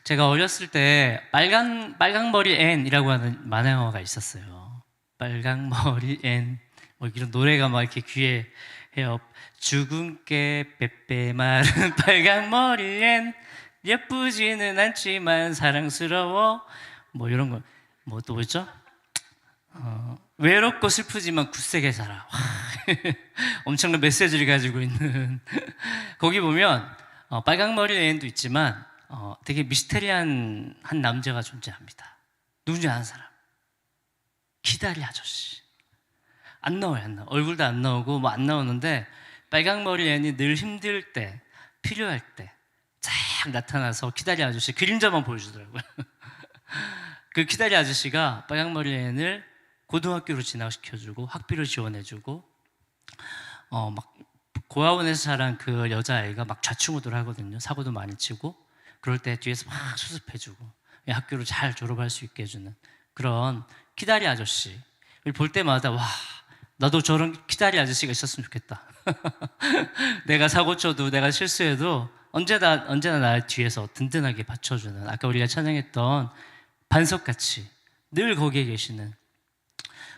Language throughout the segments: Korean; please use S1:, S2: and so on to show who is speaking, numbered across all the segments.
S1: 제가 어렸을 때 빨강머리 앤이라고 하는 만화가 있었어요. 빨강머리 앤. 뭐 이런 노래가 막 이렇게 귀에 해요. 죽은 게 빼빼 마른 빨강머리 앤. 예쁘지는 않지만 사랑스러워. 뭐 이런 거. 뭐 또 뭐죠? 외롭고 슬프지만 굳세게 살아. 와, 엄청난 메시지를 가지고 있는. 거기 보면 빨강머리 앤도 있지만 되게 미스테리한 한 남자가 존재합니다. 누군지 아는 사람? 기다리 아저씨. 안 나와요, 안 나와. 얼굴도 안 나오고 뭐 안 나오는데 빨강머리 앤이 늘 힘들 때, 필요할 때 쫙 나타나서 기다리 아저씨 그림자만 보여주더라고요. 그 기다리 아저씨가 빨강머리 앤을 고등학교로 진학시켜주고 학비를 지원해주고 막 고아원에서 자란 그 여자아이가 막 좌충우돌 하거든요. 사고도 많이 치고 그럴 때 뒤에서 막 수습해주고 학교를 잘 졸업할 수 있게 해주는 그런 키다리 아저씨를 볼 때마다 와, 나도 저런 키다리 아저씨가 있었으면 좋겠다. 내가 사고 쳐도 내가 실수해도 언제나 나를 뒤에서 든든하게 받쳐주는, 아까 우리가 찬양했던 반석같이 늘 거기에 계시는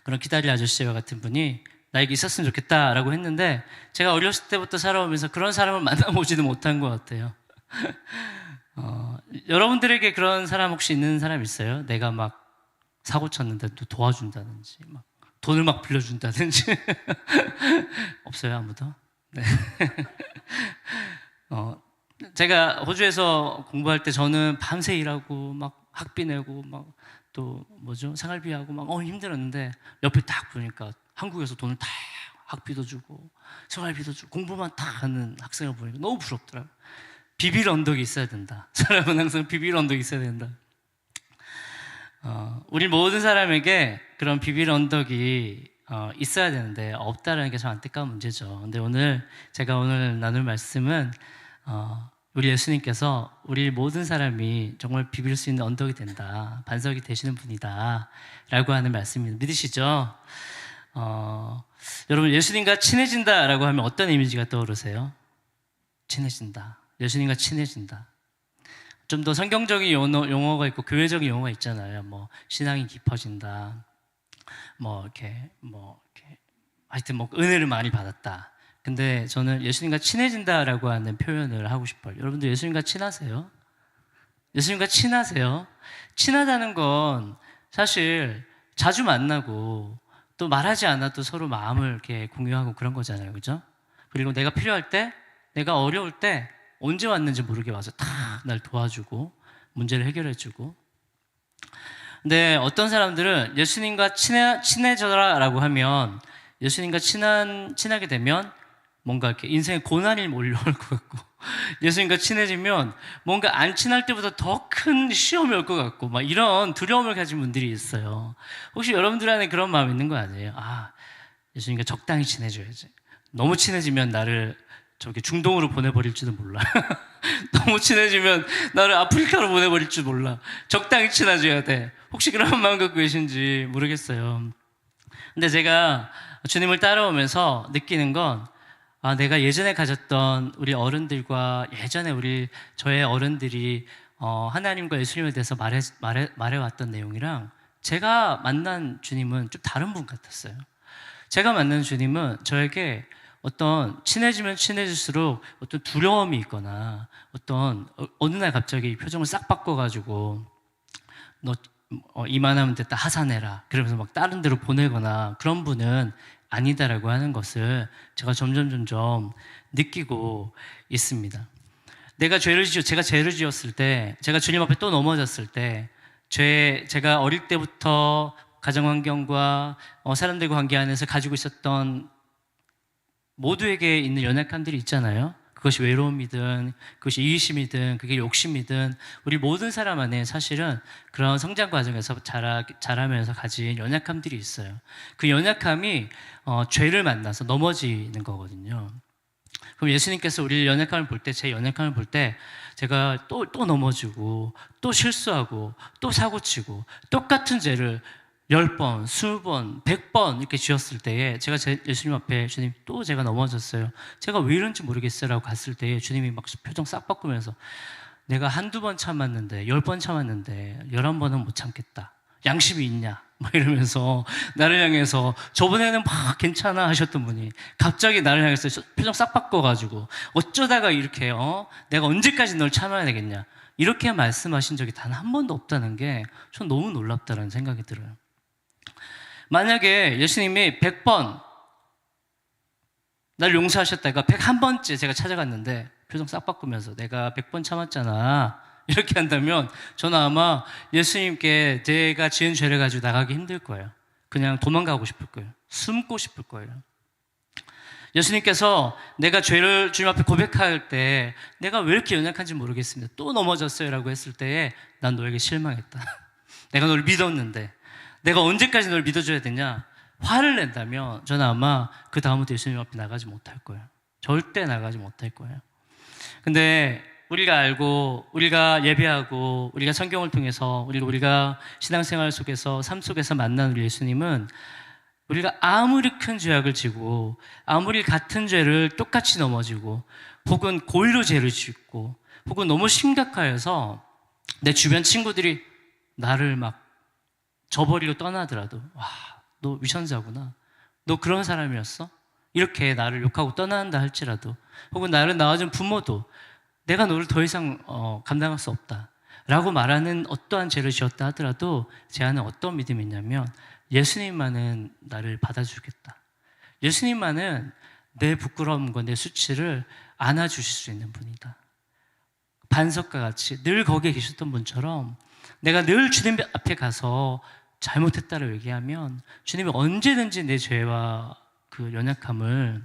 S1: 그런 키다리 아저씨와 같은 분이 나에게 있었으면 좋겠다라고 했는데, 제가 어렸을 때부터 살아오면서 그런 사람을 만나보지도 못한 것 같아요. 여러분들에게 그런 사람 혹시 있는 사람 있어요? 내가 막 사고 쳤는데 또 도와준다든지, 막 돈을 막 빌려준다든지. 없어요, 아무도? 네. 제가 호주에서 공부할 때 저는 밤새 일하고 막 학비 내고 막 또 뭐죠? 생활비하고 막 힘들었는데 옆에 딱 보니까 한국에서 돈을 다 학비도 주고 생활비도 주고 공부만 딱 하는 학생을 보니까 너무 부럽더라고요. 비빌 언덕이 있어야 된다. 사람은 항상 비빌 언덕이 있어야 된다. 우리 모든 사람에게 그런 비빌 언덕이 있어야 되는데 없다라는 게 참 안타까운 문제죠. 근데 제가 오늘 나눌 말씀은 우리 예수님께서 우리 모든 사람이 정말 비빌 수 있는 언덕이 된다, 반석이 되시는 분이다 라고 하는 말씀입니다. 믿으시죠? 여러분, 예수님과 친해진다라고 하면 어떤 이미지가 떠오르세요? 친해진다. 예수님과 친해진다. 좀 더 성경적인 용어가 있고 교회적인 용어가 있잖아요. 뭐 신앙이 깊어진다. 이렇게 하여튼 은혜를 많이 받았다. 근데 저는 예수님과 친해진다라고 하는 표현을 하고 싶어요. 여러분들 예수님과 친하세요? 예수님과 친하세요? 친하다는 건 사실 자주 만나고 또 말하지 않아도 서로 마음을 이렇게 공유하고 그런 거잖아요. 그죠? 그리고 내가 필요할 때, 내가 어려울 때 언제 왔는지 모르게 와서 다 날 도와주고 문제를 해결해주고. 근데 어떤 사람들은 예수님과 친해져라라고 하면, 예수님과 친하게 되면 뭔가 이렇게 인생에 고난이 몰려올 것 같고, 예수님과 친해지면 뭔가 안 친할 때보다 더 큰 시험이 올 것 같고, 막 이런 두려움을 가진 분들이 있어요. 혹시 여러분들 안에 그런 마음 있는 거 아니에요? 예수님과 적당히 친해져야지. 너무 친해지면 나를 중동으로 보내버릴지도 몰라. 너무 친해지면 나를 아프리카로 보내버릴지 몰라. 적당히 친해져야 돼. 혹시 그런 마음 갖고 계신지 모르겠어요. 근데 제가 주님을 따라오면서 느끼는 건, 내가 예전에 가졌던 우리 어른들과 예전에 저의 어른들이 하나님과 예수님에 대해서 말해왔던 내용이랑 제가 만난 주님은 좀 다른 분 같았어요. 제가 만난 주님은 저에게 어떤 친해지면 친해질수록 어떤 두려움이 있거나 어느 날 갑자기 표정을 싹 바꿔가지고 너 이만하면 됐다 하산해라 그러면서 막 다른 데로 보내거나 그런 분은 아니다라고 하는 것을 제가 점점 느끼고 있습니다. 제가 죄를 지었을 때, 제가 주님 앞에 또 넘어졌을 때, 제가 어릴 때부터 가정환경과 사람들과 관계 안에서 가지고 있었던 모두에게 있는 연약함들이 있잖아요. 그것이 외로움이든 그것이 이기심이든 그게 욕심이든 우리 모든 사람 안에 사실은 그런 성장 과정에서 자라면서 가진 연약함들이 있어요. 그 연약함이 죄를 만나서 넘어지는 거거든요. 그럼 예수님께서 우리 연약함을 볼 때, 제 연약함을 볼 때 제가 또 넘어지고 또 실수하고 또 사고치고 똑같은 죄를 10번, 20번, 100번 이렇게 지었을 때에 제가 예수님 앞에 주님 또 제가 넘어졌어요. 제가 왜 이런지 모르겠어요 라고 갔을 때에 주님이 막 표정 싹 바꾸면서 내가 한두 번 참았는데 10번 참았는데 11번은 못 참겠다. 양심이 있냐? 막 이러면서 나를 향해서 저번에는 막 괜찮아 하셨던 분이 갑자기 나를 향해서 표정 싹 바꿔가지고 어쩌다가 이렇게 내가 언제까지 널 참아야 되겠냐? 이렇게 말씀하신 적이 단 한 번도 없다는 게 전 너무 놀랍다는 생각이 들어요. 만약에 예수님이 100번 날 용서하셨다가 101번째 제가 찾아갔는데 표정 싹 바꾸면서 내가 100번 참았잖아 이렇게 한다면 저는 아마 예수님께 제가 지은 죄를 가지고 나가기 힘들 거예요. 그냥 도망가고 싶을 거예요. 숨고 싶을 거예요. 예수님께서 내가 죄를 주님 앞에 고백할 때 내가 왜 이렇게 연약한지 모르겠습니다. 또 넘어졌어요 라고 했을 때에 난 너에게 실망했다. 내가 널 믿었는데 내가 언제까지 널 믿어줘야 되냐? 화를 낸다면 저는 아마 그 다음부터 예수님 앞에 나가지 못할 거예요. 절대 나가지 못할 거예요. 근데 우리가 알고 우리가 예배하고 우리가 성경을 통해서 우리가 신앙생활 속에서 삶 속에서 만난 우리 예수님은 우리가 아무리 큰 죄악을 지고 아무리 같은 죄를 똑같이 넘어지고 혹은 고의로 죄를 짓고 혹은 너무 심각하여서 내 주변 친구들이 나를 막 저버리고 떠나더라도 와, 너 위선자구나. 너 그런 사람이었어? 이렇게 나를 욕하고 떠난다 할지라도 혹은 나를 낳아준 부모도 내가 너를 더 이상 감당할 수 없다 라고 말하는 어떠한 죄를 지었다 하더라도 제 안에 어떤 믿음이 있냐면 예수님만은 나를 받아주겠다. 예수님만은 내 부끄러움과 내 수치를 안아주실 수 있는 분이다. 반석과 같이 늘 거기에 계셨던 분처럼 내가 늘 주님 앞에 가서 잘못했다고 얘기하면 주님이 언제든지 내 죄와 그 연약함을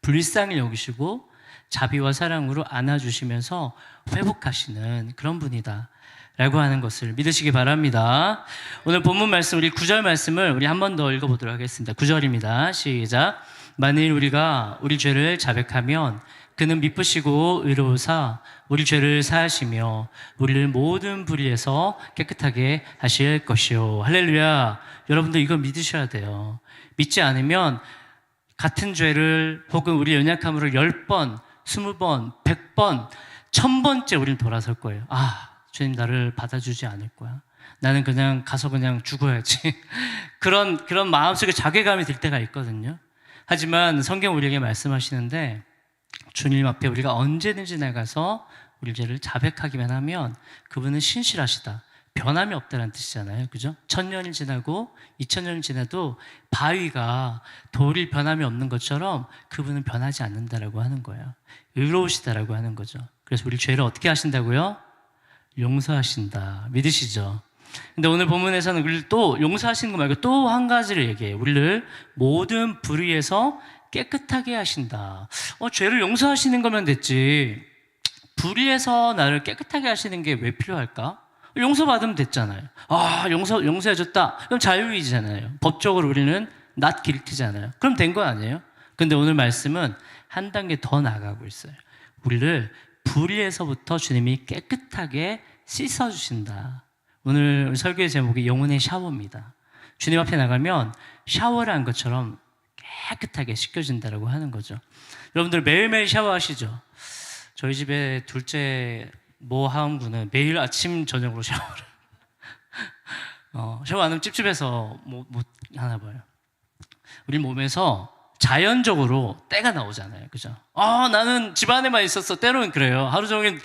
S1: 불쌍히 여기시고 자비와 사랑으로 안아주시면서 회복하시는 그런 분이다 라고 하는 것을 믿으시기 바랍니다. 오늘 본문 말씀 우리 9절 말씀을 우리 한 번 더 읽어보도록 하겠습니다. 9절입니다. 시작. 만일 우리가 우리 죄를 자백하면 그는 미쁘시고 의로우사 우리 죄를 사하시며 우리를 모든 불의에서 깨끗하게 하실 것이요. 할렐루야. 여러분들 이거 믿으셔야 돼요. 믿지 않으면 같은 죄를 혹은 우리 연약함으로 10번, 20번, 100번, 1000번째 우리는 돌아설 거예요. 아, 주님 나를 받아주지 않을 거야. 나는 그냥 가서 그냥 죽어야지. 그런 마음속에 자괴감이 들 때가 있거든요. 하지만 성경 우리에게 말씀하시는데 주님 앞에 우리가 언제든지 나가서 우리 죄를 자백하기만 하면 그분은 신실하시다. 변함이 없다는 뜻이잖아요. 그죠? 1000년이 지나고 2000년이 지나도 바위가 돌이 변함이 없는 것처럼 그분은 변하지 않는다라고 하는 거예요. 의로우시다라고 하는 거죠. 그래서 우리 죄를 어떻게 하신다고요? 용서하신다. 믿으시죠? 근데 오늘 본문에서는 우리를 또 용서하시는 거 말고 또 한 가지를 얘기해요. 우리를 모든 불의에서 깨끗하게 하신다. 죄를 용서하시는 거면 됐지. 불의에서 나를 깨끗하게 하시는 게 왜 필요할까? 용서받으면 됐잖아요. 용서해줬다. 그럼 자유이잖아요. 법적으로 우리는 not guilty잖아요. 그럼 된 거 아니에요? 근데 오늘 말씀은 한 단계 더 나아가고 있어요. 우리를 불의에서부터 주님이 깨끗하게 씻어주신다. 오늘 설교의 제목이 영혼의 샤워입니다. 주님 앞에 나가면 샤워를 한 것처럼 깨끗하게 씻겨진다라고 하는 거죠. 여러분들 매일매일 샤워하시죠? 저희 집에 둘째 모하은군은 매일 아침 저녁으로 샤워를 샤워 안 하면 찝찝해서 못 하나 봐요. 우리 몸에서 자연적으로 때가 나오잖아요. 그죠? 나는 집 안에만 있었어. 때로는 그래요. 하루 종일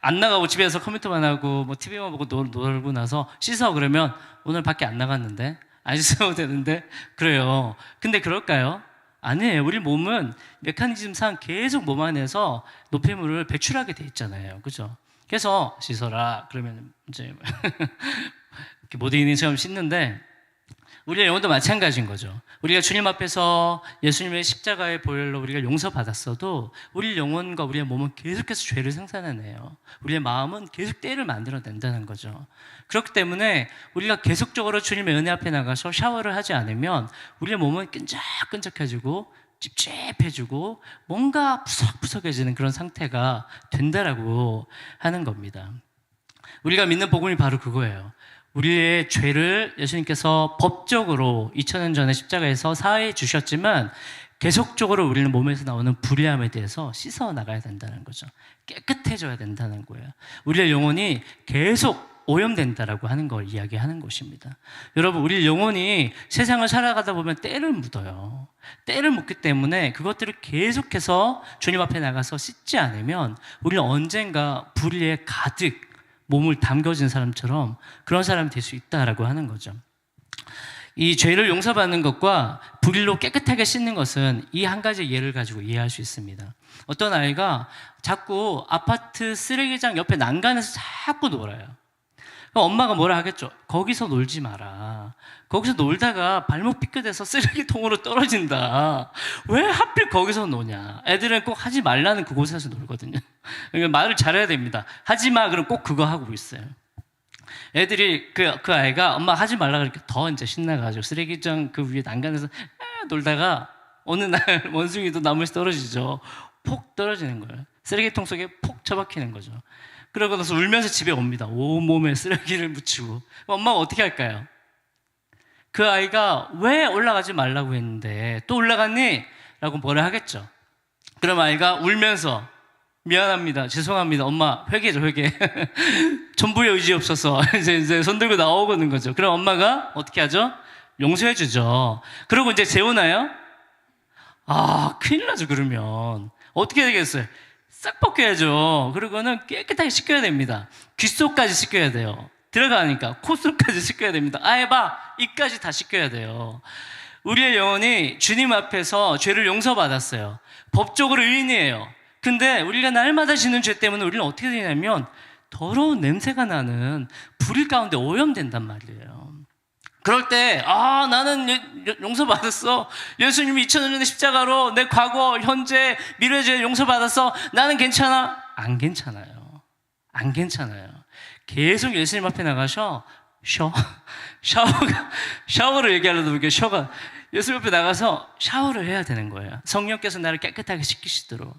S1: 안 나가고 집에서 컴퓨터만 하고 뭐 TV만 보고 놀고 나서 씻어 그러면 오늘 밖에 안 나갔는데 안 씻어도 되는데 그래요. 근데 그럴까요? 아니에요. 우리 몸은 메커니즘상 계속 몸 안에서 노폐물을 배출하게 돼 있잖아요. 그죠? 그래서 씻어라 그러면 이제 이렇게 모델링처럼 씻는데 우리의 영혼도 마찬가지인 거죠. 우리가 주님 앞에서 예수님의 십자가의 보혈로 우리가 용서받았어도 우리 영혼과 우리의 몸은 계속해서 죄를 생산해내요. 우리의 마음은 계속 때를 만들어낸다는 거죠. 그렇기 때문에 우리가 계속적으로 주님의 은혜 앞에 나가서 샤워를 하지 않으면 우리의 몸은 끈적끈적해지고 찝찝해지고 뭔가 푸석푸석해지는 그런 상태가 된다라고 하는 겁니다. 우리가 믿는 복음이 바로 그거예요. 우리의 죄를 예수님께서 법적으로 2000년 전에 십자가에서 사해 주셨지만 계속적으로 우리는 몸에서 나오는 불의함에 대해서 씻어 나가야 된다는 거죠. 깨끗해져야 된다는 거예요. 우리의 영혼이 계속 오염된다라고 하는 걸 이야기하는 것입니다. 여러분, 우리 영혼이 세상을 살아가다 보면 때를 묻어요. 때를 묻기 때문에 그것들을 계속해서 주님 앞에 나가서 씻지 않으면 우리는 언젠가 불의에 가득 몸을 담겨진 사람처럼 그런 사람이 될 수 있다라고 하는 거죠. 이 죄를 용서받는 것과 불의로 깨끗하게 씻는 것은 이 한 가지 예를 가지고 이해할 수 있습니다. 어떤 아이가 자꾸 아파트 쓰레기장 옆에 난간에서 자꾸 놀아요. 그럼 엄마가 뭐라 하겠죠? 거기서 놀지 마라. 거기서 놀다가 발목 삐끗해서 쓰레기통으로 떨어진다. 왜 하필 거기서 노냐? 애들은 꼭 하지 말라는 그곳에서 놀거든요. 그러니까 말을 잘해야 됩니다. 하지 마. 그럼 꼭 그거 하고 있어요. 애들이 그 아이가 엄마 하지 말라 그러니까 더 이제 신나가지고 쓰레기장 그 위에 난간에서 놀다가 어느 날 원숭이도 나무에서 떨어지죠. 폭 떨어지는 거예요. 쓰레기통 속에 폭 처박히는 거죠. 그러고 나서 울면서 집에 옵니다. 온몸에 쓰레기를 묻히고. 엄마가 어떻게 할까요? 그 아이가 왜 올라가지 말라고 했는데 또 올라갔니? 라고 뭐라 하겠죠. 그럼 아이가 울면서 미안합니다. 죄송합니다. 엄마 회개죠, 회개. 전부의 의지 없어서 이제 손 들고 나오고는 거죠. 그럼 엄마가 어떻게 하죠? 용서해 주죠. 그러고 이제 재우나요? 아, 큰일 나죠. 그러면 어떻게 되겠어요? 싹 벗겨야죠. 그리고는 깨끗하게 씻겨야 됩니다. 귓속까지 씻겨야 돼요. 들어가니까 콧속까지 씻겨야 됩니다. 아예 봐, 입까지 다 씻겨야 돼요. 우리의 영혼이 주님 앞에서 죄를 용서받았어요. 법적으로 의인이에요. 근데 우리가 날마다 짓는 죄 때문에 우리는 어떻게 되냐면 더러운 냄새가 나는 불의 가운데 오염된단 말이에요. 그럴 때 나는 용서받았어. 예수님이 2000년 전에 십자가로 내 과거, 현재, 미래 죄 용서받았어. 나는 괜찮아? 안 괜찮아요. 안 괜찮아요. 계속 예수님 앞에 나가셔. 샤워를 얘기하려다 보니까 예수님 앞에 나가서 샤워를 해야 되는 거예요. 성령께서 나를 깨끗하게 씻기시도록.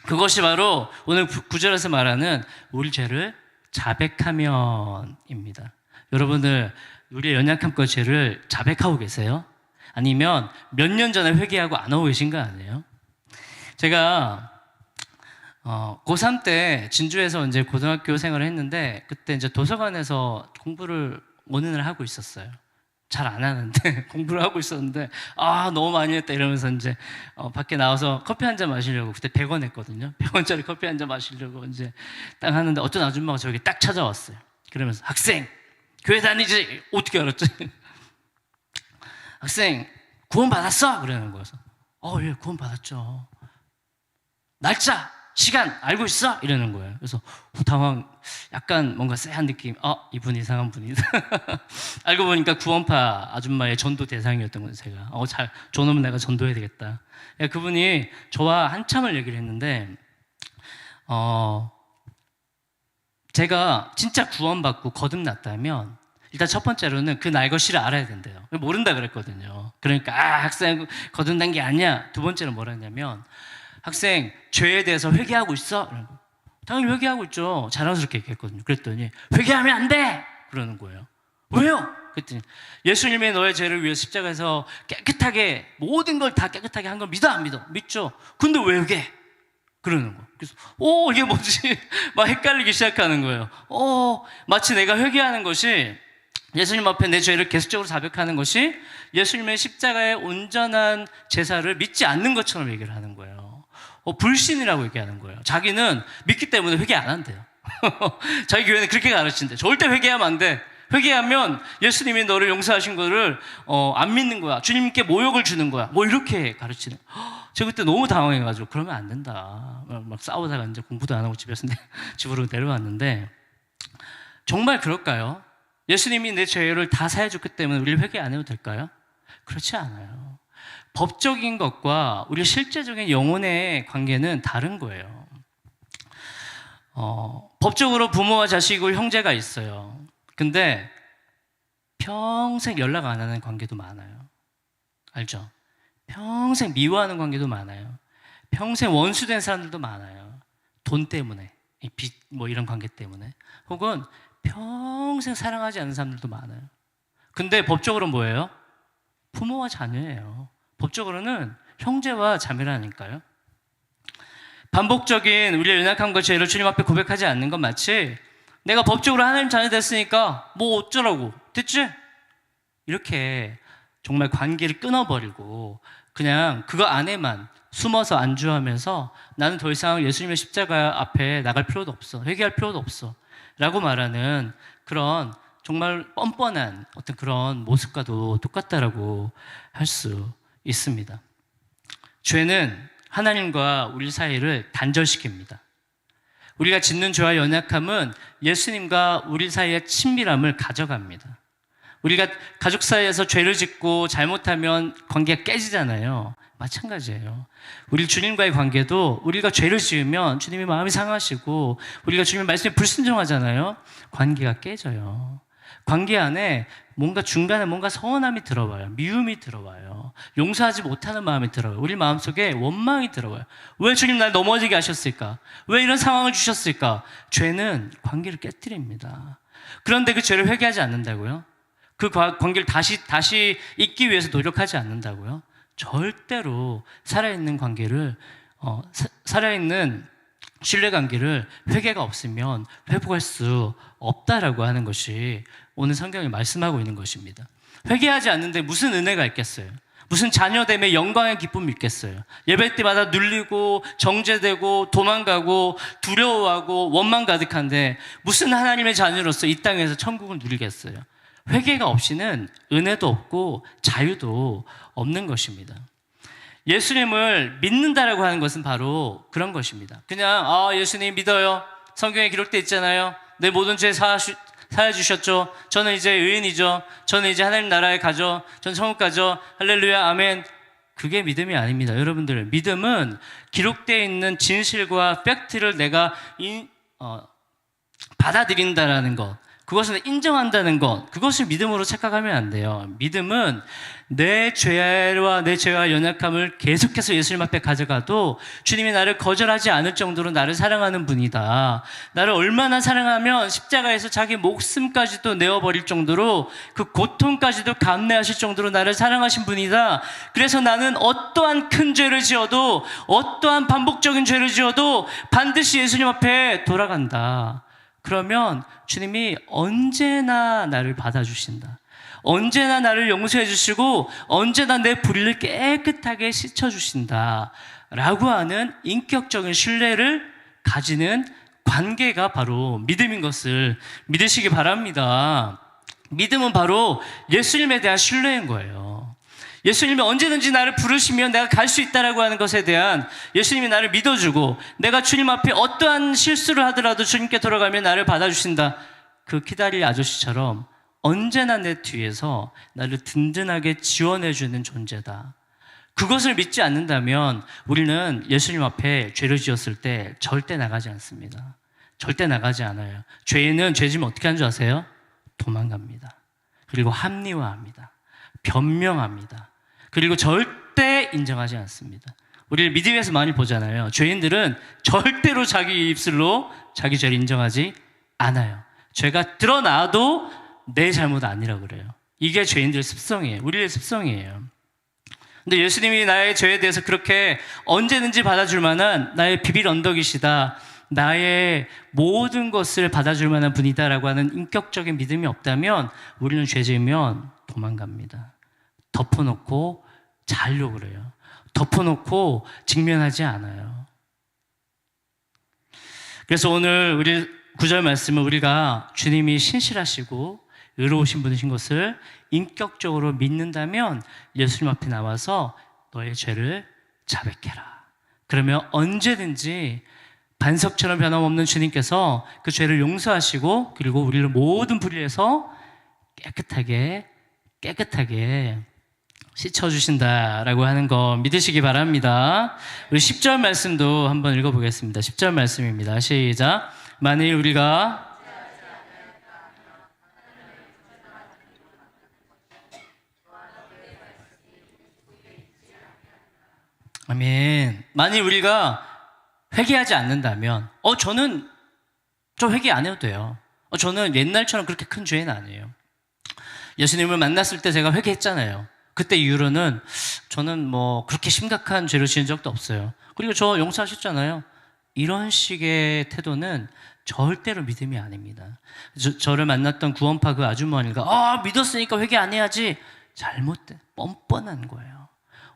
S1: 그것이 바로 오늘 구절에서 말하는 우리 죄를 자백하면입니다. 여러분들 우리의 연약함과 죄를 자백하고 계세요? 아니면 몇 년 전에 회개하고 안 하고 계신 거 아니에요? 제가 고3 때 진주에서 이제 고등학교 생활을 했는데 그때 이제 도서관에서 공부를 원인을 하고 있었어요. 잘 안 하는데 공부를 하고 있었는데 너무 많이 했다 이러면서 이제 밖에 나와서 커피 한 잔 마시려고 그때 100원 했거든요. 100원짜리 커피 한 잔 마시려고 이제 딱 하는데 어떤 아줌마가 저기 딱 찾아왔어요. 그러면서 학생 교회 다니지? 어떻게 알았지? 학생 구원 받았어? 그러는 거여서 예 구원 받았죠. 날짜 시간 알고 있어? 이러는 거예요. 그래서 약간 뭔가 쎄한 느낌. 이분 이상한 분이다. 알고 보니까 구원파 아줌마의 전도 대상이었던 거예요. 제가 저놈은 내가 전도해야 되겠다. 그분이 저와 한참을 얘기를 했는데 제가 진짜 구원받고 거듭났다면 일단 첫 번째로는 그 날 것이를 알아야 된대요. 모른다 그랬거든요. 그러니까 학생 거듭난 게 아니야. 두 번째는 뭐라 했냐면 학생 죄에 대해서 회개하고 있어? 당연히 회개하고 있죠. 자랑스럽게 얘기했거든요. 그랬더니 회개하면 안 돼! 그러는 거예요. 왜요? 그랬더니 예수님이 너의 죄를 위해 십자가에서 깨끗하게 모든 걸 다 깨끗하게 한 걸 믿어 안 믿어? 믿죠. 근데 왜 회개? 그러는 거예요. 그래서 이게 뭐지? 막 헷갈리기 시작하는 거예요. 마치 내가 회개하는 것이 예수님 앞에 내 죄를 계속적으로 자백하는 것이 예수님의 십자가의 온전한 제사를 믿지 않는 것처럼 얘기를 하는 거예요. 불신이라고 얘기하는 거예요. 자기는 믿기 때문에 회개 안 한대요. 자기 교회는 그렇게 가르친대. 절대 회개하면 안 돼. 회개하면 예수님이 너를 용서하신 거를 안 믿는 거야. 주님께 모욕을 주는 거야. 뭐 이렇게 가르치는. 제가 그때 너무 당황해가지고 그러면 안 된다. 막 싸우다가 이제 공부도 안 하고 집으로 내려왔는데 정말 그럴까요? 예수님이 내 죄를 다 사해줬기 때문에 우리 회개 안 해도 될까요? 그렇지 않아요. 법적인 것과 우리 실제적인 영혼의 관계는 다른 거예요. 법적으로 부모와 자식이고 형제가 있어요. 근데 평생 연락 안 하는 관계도 많아요. 알죠? 평생 미워하는 관계도 많아요. 평생 원수된 사람들도 많아요. 돈 때문에, 빚 뭐 이런 관계 때문에. 혹은 평생 사랑하지 않는 사람들도 많아요. 근데 법적으로 뭐예요? 부모와 자녀예요. 법적으로는 형제와 자매라니까요. 반복적인 우리의 연약함과 죄를 주님 앞에 고백하지 않는 건 마치 내가 법적으로 하나님 자녀 됐으니까 뭐 어쩌라고 됐지? 이렇게 정말 관계를 끊어버리고 그냥 그거 안에만 숨어서 안주하면서 나는 더 이상 예수님의 십자가 앞에 나갈 필요도 없어, 회개할 필요도 없어 라고 말하는 그런 정말 뻔뻔한 어떤 그런 모습과도 똑같다라고 할 수 있습니다. 죄는 하나님과 우리 사이를 단절시킵니다. 우리가 짓는 죄와 연약함은 예수님과 우리 사이의 친밀함을 가져갑니다. 우리가 가족 사이에서 죄를 짓고 잘못하면 관계가 깨지잖아요. 마찬가지예요. 우리 주님과의 관계도 우리가 죄를 지으면 주님이 마음이 상하시고 우리가 주님의 말씀에 불순종하잖아요. 관계가 깨져요. 관계 안에 뭔가 중간에 뭔가 서운함이 들어와요. 미움이 들어와요. 용서하지 못하는 마음이 들어와요. 우리 마음속에 원망이 들어와요. 왜 주님 날 넘어지게 하셨을까? 왜 이런 상황을 주셨을까? 죄는 관계를 깨뜨립니다. 그런데 그 죄를 회개하지 않는다고요? 그 관계를 다시 잇기 위해서 노력하지 않는다고요? 절대로 살아있는 관계를 살아있는 신뢰관계를 회개가 없으면 회복할 수 없다라고 하는 것이 오늘 성경이 말씀하고 있는 것입니다. 회개하지 않는데 무슨 은혜가 있겠어요? 무슨 자녀됨의 영광의 기쁨이 있겠어요? 예배 때마다 눌리고 정죄되고 도망가고 두려워하고 원망 가득한데 무슨 하나님의 자녀로서 이 땅에서 천국을 누리겠어요? 회개가 없이는 은혜도 없고 자유도 없는 것입니다. 예수님을 믿는다라고 하는 것은 바로 그런 것입니다. 그냥 예수님 믿어요. 성경에 기록되어 있잖아요. 내 모든 죄 사해주셨죠. 저는 이제 의인이죠. 저는 이제 하나님 나라에 가죠. 전 천국 가죠. 할렐루야 아멘. 그게 믿음이 아닙니다. 여러분들, 믿음은 기록되어 있는 진실과 팩트를 내가 받아들인다라는 것, 그것을 인정한다는 것, 그것을 믿음으로 착각하면 안 돼요. 믿음은 내 죄와 연약함을 계속해서 예수님 앞에 가져가도 주님이 나를 거절하지 않을 정도로 나를 사랑하는 분이다. 나를 얼마나 사랑하면 십자가에서 자기 목숨까지도 내어버릴 정도로 그 고통까지도 감내하실 정도로 나를 사랑하신 분이다. 그래서 나는 어떠한 큰 죄를 지어도, 어떠한 반복적인 죄를 지어도 반드시 예수님 앞에 돌아간다. 그러면 주님이 언제나 나를 받아주신다. 언제나 나를 용서해 주시고 언제나 내 불의를 깨끗하게 씻어주신다 라고 하는 인격적인 신뢰를 가지는 관계가 바로 믿음인 것을 믿으시기 바랍니다. 믿음은 바로 예수님에 대한 신뢰인 거예요. 예수님이 언제든지 나를 부르시면 내가 갈 수 있다라고 하는 것에 대한, 예수님이 나를 믿어주고 내가 주님 앞에 어떠한 실수를 하더라도 주님께 돌아가면 나를 받아주신다. 그 기다릴 아저씨처럼 언제나 내 뒤에서 나를 든든하게 지원해주는 존재다. 그것을 믿지 않는다면 우리는 예수님 앞에 죄를 지었을 때 절대 나가지 않습니다. 절대 나가지 않아요. 죄는 죄지면 어떻게 하는 줄 아세요? 도망갑니다. 그리고 합리화합니다. 변명합니다. 그리고 절대 인정하지 않습니다. 우리를 믿음에서 많이 보잖아요. 죄인들은 절대로 자기 입술로 자기 죄를 인정하지 않아요. 죄가 드러나도 내 잘못 아니라고 그래요. 이게 죄인들의 습성이에요. 우리의 습성이에요. 근데 예수님이 나의 죄에 대해서 그렇게 언제든지 받아줄 만한 나의 비빌 언덕이시다, 나의 모든 것을 받아줄 만한 분이다라고 하는 인격적인 믿음이 없다면 우리는 죄 지으면 도망갑니다. 덮어놓고 자려고 그래요. 덮어놓고 직면하지 않아요. 그래서 오늘 우리 9절 말씀은 우리가 주님이 신실하시고 의로우신 분이신 것을 인격적으로 믿는다면 예수님 앞에 나와서 너의 죄를 자백해라. 그러면 언제든지 반석처럼 변함없는 주님께서 그 죄를 용서하시고 그리고 우리를 모든 불의에서 깨끗하게 씻어주신다라고 하는 거 믿으시기 바랍니다. 우리 10절 말씀도 한번 읽어보겠습니다. 10절 말씀입니다. 시작. 만일 우리가 아멘. 만일 우리가 회개하지 않는다면 저는 좀 회개 안 해도 돼요. 저는 옛날처럼 그렇게 큰 죄는 아니에요. 예수님을 만났을 때 제가 회개했잖아요. 그때 이후로는 저는 뭐 그렇게 심각한 죄를 지은 적도 없어요. 그리고 저 용서하셨잖아요. 이런 식의 태도는 절대로 믿음이 아닙니다. 저를 만났던 구원파 그 아주머니가 믿었으니까 회개 안 해야지. 잘못된 뻔뻔한 거예요.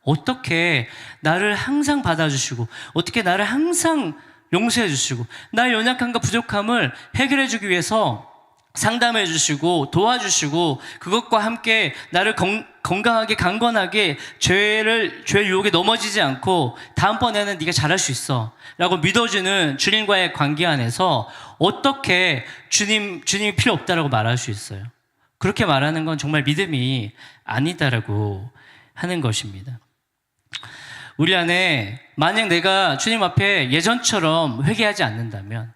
S1: 어떻게 나를 항상 받아주시고 어떻게 나를 항상 용서해 주시고 나의 연약함과 부족함을 해결해 주기 위해서 상담해 주시고 도와주시고 그것과 함께 나를 건강하게 강건하게 죄의 유혹에 넘어지지 않고 다음번에는 네가 잘할 수 있어 라고 믿어주는 주님과의 관계 안에서 어떻게 주님이 필요 없다라고 말할 수 있어요? 그렇게 말하는 건 정말 믿음이 아니다라고 하는 것입니다. 우리 안에 만약 내가 주님 앞에 예전처럼 회개하지 않는다면,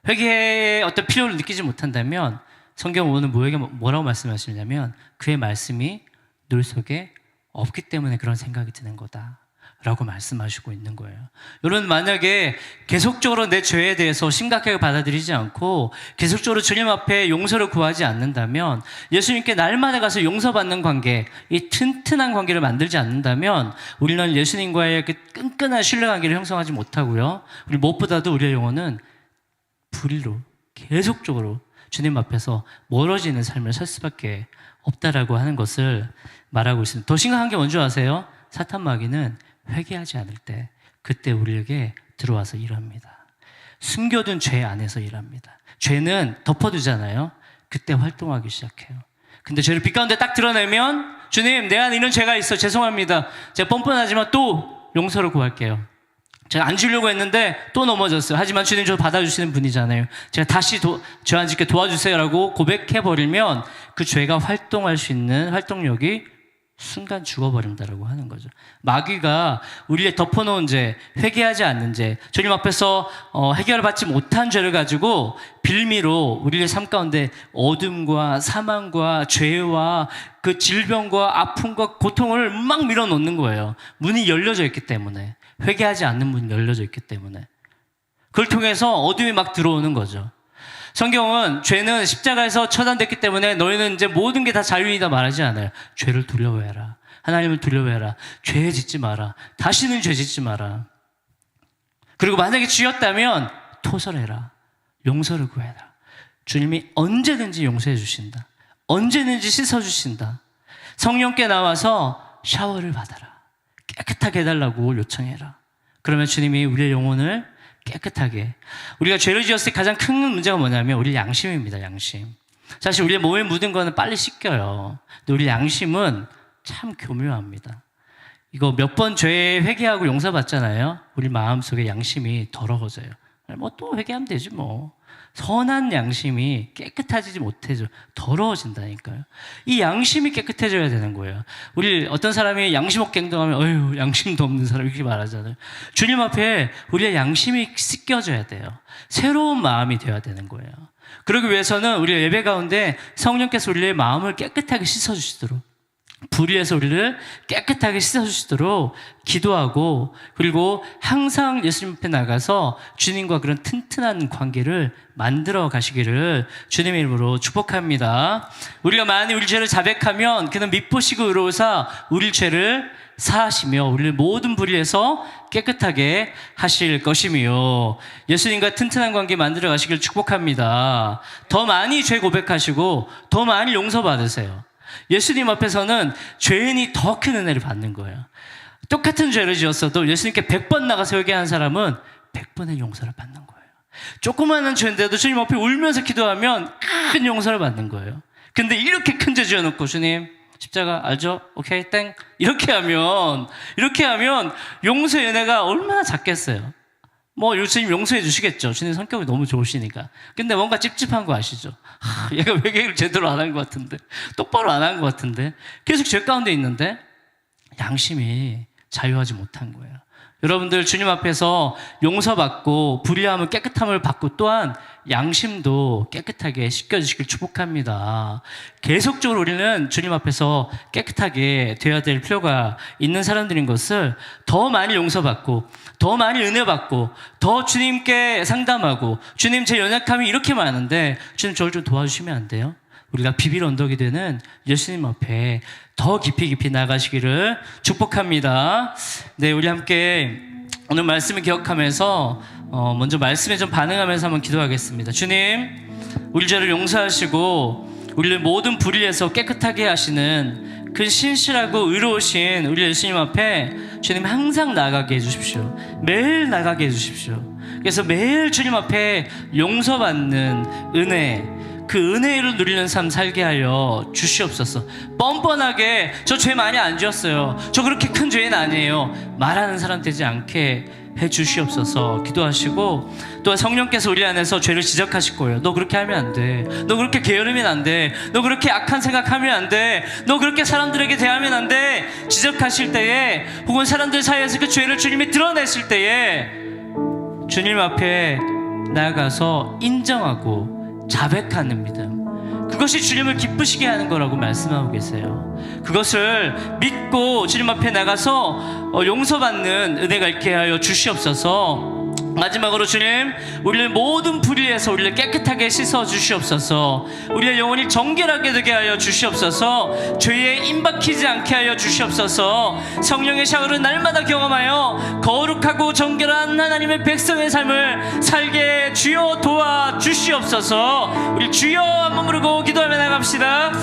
S1: 회개의 어떤 필요를 느끼지 못한다면 성경 오늘 뭐라고 말씀하시냐면 그의 말씀이 늘 속에 없기 때문에 그런 생각이 드는 거다 라고 말씀하시고 있는 거예요. 여러분, 만약에 계속적으로 내 죄에 대해서 심각하게 받아들이지 않고 계속적으로 주님 앞에 용서를 구하지 않는다면, 예수님께 날마다 가서 용서받는 관계, 이 튼튼한 관계를 만들지 않는다면 우리는 예수님과의 그 끈끈한 신뢰관계를 형성하지 못하고요, 우리 무엇보다도 우리의 영혼은 불의로 계속적으로 주님 앞에서 멀어지는 삶을 살 수밖에 없다라고 하는 것을 말하고 있습니다. 더 심각한 게 뭔지 아세요? 사탄 마귀는 회개하지 않을 때 그때 우리에게 들어와서 일합니다. 숨겨둔 죄 안에서 일합니다. 죄는 덮어두잖아요. 그때 활동하기 시작해요. 근데 죄를 빛 가운데 딱 드러내면 주님, 내 안에 이런 죄가 있어, 죄송합니다, 제가 뻔뻔하지만 또 용서를 구할게요. 제가 안 주려고 했는데 또 넘어졌어요. 하지만 주님 저 받아주시는 분이잖아요. 제가 다시 죄 안 짓게 도와주세요라고 고백해버리면 그 죄가 활동할 수 있는 활동력이 순간 죽어버린다라고 하는 거죠. 마귀가 우리의 덮어놓은 죄, 회개하지 않는 죄, 주님 앞에서 해결을 받지 못한 죄를 가지고 빌미로 우리의 삶 가운데 어둠과 사망과 죄와 그 질병과 아픔과 고통을 막 밀어넣는 거예요. 문이 열려져 있기 때문에, 회개하지 않는 문이 열려져 있기 때문에 그걸 통해서 어둠이 막 들어오는 거죠. 성경은 죄는 십자가에서 처단됐기 때문에 너희는 이제 모든 게 다 자유이다 말하지 않아요. 죄를 두려워해라. 하나님을 두려워해라. 죄 짓지 마라. 다시는 죄 짓지 마라. 그리고 만약에 쥐었다면 토설해라. 용서를 구해라. 주님이 언제든지 용서해 주신다. 언제든지 씻어 주신다. 성령께 나와서 샤워를 받아라. 깨끗하게 해달라고 요청해라. 그러면 주님이 우리의 영혼을 깨끗하게, 우리가 죄를 지었을 때 가장 큰 문제가 뭐냐면 우리 양심입니다. 양심. 사실 우리의 몸에 묻은 거는 빨리 씻겨요. 근데 우리 양심은 참 교묘합니다. 이거 몇 번 죄 회개하고 용서받잖아요. 우리 마음속에 양심이 더러워져요. 뭐 또 회개하면 되지 뭐. 선한 양심이 깨끗해지지 못해져 더러워진다니까요. 이 양심이 깨끗해져야 되는 거예요. 우리 어떤 사람이 양심 없게 행동하면 어휴, 양심도 없는 사람 이렇게 말하잖아요. 주님 앞에 우리의 양심이 씻겨져야 돼요. 새로운 마음이 되어야 되는 거예요. 그러기 위해서는 우리 예배 가운데 성령께서 우리의 마음을 깨끗하게 씻어주시도록, 불의에서 우리를 깨끗하게 씻어주시도록 기도하고, 그리고 항상 예수님 앞에 나가서 주님과 그런 튼튼한 관계를 만들어 가시기를 주님의 이름으로 축복합니다. 우리가 만일 우리 죄를 자백하면 그는 미쁘시고 의로우사 우리 죄를 사하시며 우리를 모든 불의에서 깨끗하게 하실 것이며, 예수님과 튼튼한 관계 만들어 가시기를 축복합니다. 더 많이 죄 고백하시고 더 많이 용서받으세요. 예수님 앞에서는 죄인이 더 큰 은혜를 받는 거예요. 똑같은 죄를 지었어도 예수님께 100번 나가서 회개한 사람은 100번의 용서를 받는 거예요. 조그마한 죄인데도 주님 앞에 울면서 기도하면 큰 용서를 받는 거예요. 근데 이렇게 큰 죄 지어놓고 주님 십자가 알죠? 오케이 땡 이렇게 하면 용서의 은혜가 얼마나 작겠어요. 뭐 주님 용서해 주시겠죠. 주님 성격이 너무 좋으시니까. 근데 뭔가 찝찝한 거 아시죠? 얘가 회개를 제대로 안 한 것 같은데, 똑바로 안 한 것 같은데, 계속 죄 가운데 있는데 양심이 자유하지 못한 거예요. 여러분들 주님 앞에서 용서받고 불의함을 깨끗함을 받고 또한 양심도 깨끗하게 씻겨주시길 축복합니다. 계속적으로 우리는 주님 앞에서 깨끗하게 되어야 될 필요가 있는 사람들인 것을 더 많이 용서받고 더 많이 은혜 받고 더 주님께 상담하고, 주님 제 연약함이 이렇게 많은데 주님 저를 좀 도와주시면 안 돼요? 우리가 비빌 언덕이 되는 예수님 앞에 더 깊이 나가시기를 축복합니다. 네, 우리 함께 오늘 말씀을 기억하면서 먼저 말씀에 좀 반응하면서 한번 기도하겠습니다. 주님, 우리 죄를 용서하시고 우리를 모든 불의에서 깨끗하게 하시는 그 신실하고 의로우신 우리 예수님 앞에 주님 항상 나가게 해주십시오. 매일 나가게 해주십시오. 그래서 매일 주님 앞에 용서받는 은혜, 그 은혜를 누리는 삶 살게 하여 주시옵소서. 뻔뻔하게 저 죄 많이 안 지었어요, 저 그렇게 큰 죄는 아니에요 말하는 사람 되지 않게 해 주시옵소서 기도하시고, 또 성령께서 우리 안에서 죄를 지적하실 거예요. 너 그렇게 하면 안 돼, 너 그렇게 게으르면 안 돼, 너 그렇게 악한 생각하면 안 돼, 너 그렇게 사람들에게 대하면 안 돼 지적하실 때에, 혹은 사람들 사이에서 그 죄를 주님이 드러내실 때에 주님 앞에 나아가서 인정하고 자백하는 믿음, 그것이 주님을 기쁘시게 하는 거라고 말씀하고 계세요. 그것을 믿고 주님 앞에 나가서 용서받는 은혜가 있게 하여 주시옵소서. 마지막으로 주님, 우리를 모든 불의에서 우리를 깨끗하게 씻어 주시옵소서. 우리의 영혼이 정결하게 되게 하여 주시옵소서. 죄에 임박히지 않게 하여 주시옵소서. 성령의 샤워를 날마다 경험하여 거룩하고 정결한 하나님의 백성의 삶을 살게 주여 도와 주시옵소서. 우리 주여 한번 부르고 기도하며 나갑시다.